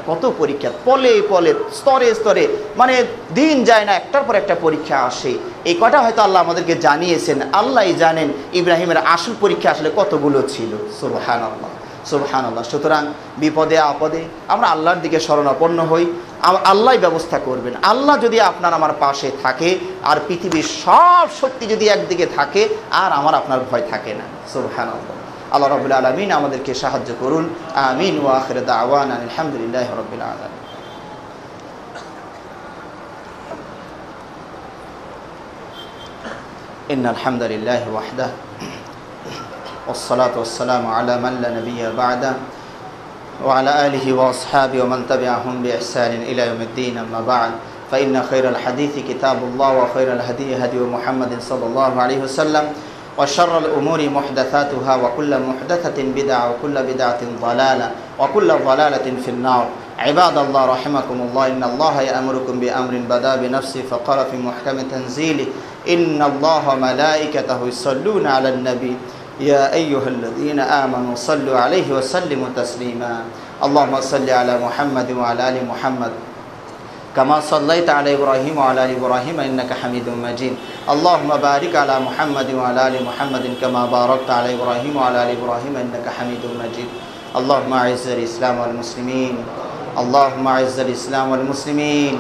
পলে পলে, স্তরে স্তরে, মানে দিন যায় না, একটার পর একটা পরীক্ষা আসে। এই কটা হয়তো আল্লাহ আমাদেরকে জানিয়েছেন, আল্লাহই জানেন ইব্রাহিমের আসল পরীক্ষা আসলে কতগুলো ছিল। সুবহানাল্লাহ সুবহানাল্লাহ। সুতরাং বিপদে আপদে আমরা আল্লাহর দিকে শরণাপন্ন হই, আল্লাহই ব্যবস্থা করবেন। আল্লাহ যদি আপনার আমার পাশে থাকে, আর পৃথিবীর সব শক্তি যদি একদিকে থাকে, আর আমার আপনার ভয় থাকে না। সুবহানাল্লাহ। আল্লাহ রাব্বুল আলামিন আমাদেরকে সাহায্য করুন। আমিন। ওয়া আখিরু দাওয়ানা আলহামদুলিল্লাহি রাব্বিল আলামিন। ইন্নাল হামদালিল্লাহি ওয়াহদাহু والصلاة والسلام على من لا نبي بعده وعلى آله وأصحابه ومن تبعهم بإحسان إلى يوم الدين. أما بعد فإن خير الحديث كتاب الله وخير الهدي هدي محمد صلى الله عليه وسلم وشر الأمور محدثاتها وكل محدثة بدعة وكل بدعة ضلالة وكل ضلالة في النار. عباد الله رحمكم الله، إن الله يأمركم بأمر بدأ بنفسه فقال في محكم تنزيله إن الله وملائكته يصلون على النبي يا أيها الذين آمنوا صلوا عليه وسلموا تسليما. اللهم صل على محمد وعلى آل محمد كما صليت على إبراهيم وعلى آل إبراهيم إنك حميد مجيد. اللهم بارك على محمد وعلى آل محمد كما باركت على إبراهيم وعلى آل إبراهيم إنك حميد مجيد. اللهم أعز الإسلام والمسلمين، اللهم أعز الإسلام والمسلمين،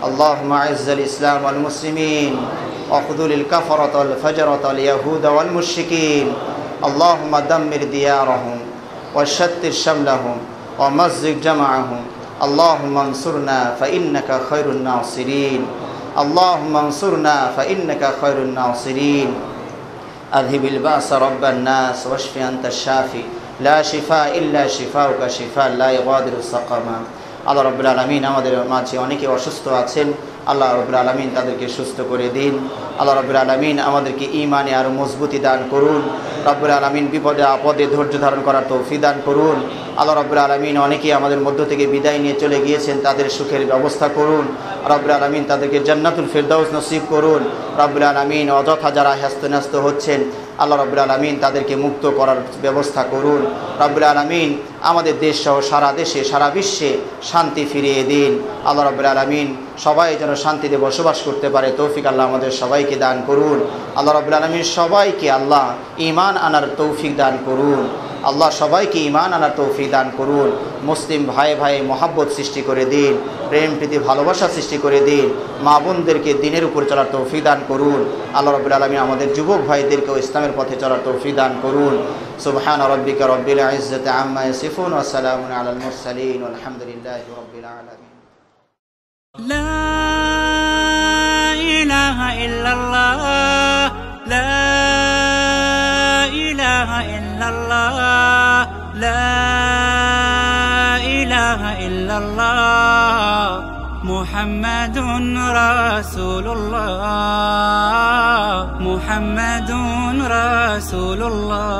اللهم أعز الإسلام والمسلمين واخذل الكفرة والفجرة واليهود والمشركين. اللهم دمر ديارهم وشتت شملهم ومزق جمعهم. اللهم انصرنا فإنك خير الناصرين، اللهم انصرنا فإنك خير الناصرين. أذهب البأس رب الناس واشف أنت الشافي لا شفاء إلا شفاؤك شفاء لا يغادر سقما. আল্লাহ রাব্বুল আলামিন আমাদের মাঝে অনেকে অসুস্থ আছেন, আল্লাহ রাব্বুল আলামিন তাদেরকে সুস্থ করে দিন। আল্লাহ রাব্বুল আলামিন আমাদেরকে ঈমানে আরো মজবুতি দান করুন। রাব্বুল আলামিন বিপদে আপদে ধৈর্য ধারণ করার তৌফিক দান করুন। আল্লাহ রাব্বুল আলামিন অনেকেই আমাদের মধ্য থেকে বিদায় নিয়ে চলে গিয়েছেন, তাদের সুখের ব্যবস্থা করুন। রাব্বুল আলামিন তাদেরকে জান্নাতুল ফিরদাউস নসিব করুন। রাব্বুল আলামিন অযথা যারা হ্যস্ত হচ্ছেন, আল্লাহ রাব্বুল আলামিন তাদেরকে মুক্ত করার ব্যবস্থা করুন। রাব্বুল আলামিন আমাদের দেশ সহ সারা দেশে সারা বিশ্বে শান্তি ফিরিয়ে দিন। আল্লাহ রাব্বুল আলামিন সবাই যেন শান্তিতে বসবাস করতে পারে তৌফিক আল্লাহ আমাদের সবাইকে দান করুন। আল্লাহ রাব্বুল আলামিন সবাইকে আল্লাহ ঈমান আনার তৌফিক দান করুন। আল্লাহ সবাইকে ঈমান আনার তৌফিক দান করুন। মুসলিম ভাই ভাই মহাব্বত সৃষ্টি করে দিন, প্রেম প্রীতি ভালোবাসা সৃষ্টি করে দিন। মা বোনদেরকে দিনের উপর চলার তৌফিক দান করুন। আল্লাহ রাব্বুল আলামিন আমাদের যুবক ভাইদেরকেও ইসলামের পথে চলার তৌফিক দান করুন। সুবহান রাব্বিকা রাব্বিল ইজ্জাতি আম্মা ইয়াসিফুন ওয়া সালামুন আলাল মুরসালিন ওয়ালহামদুলিল্লাহি রাব্বিল আলামিন। লা ইলাহা ইল্লাল্লাহ, লা ইলাহা ইল্লাল্লাহ, লা ইলাহা ইল্লাল্লাহ, মুহাম্মাদুন রাসূলুল্লাহ, মুহাম্মাদুন রাসূলুল্লাহ।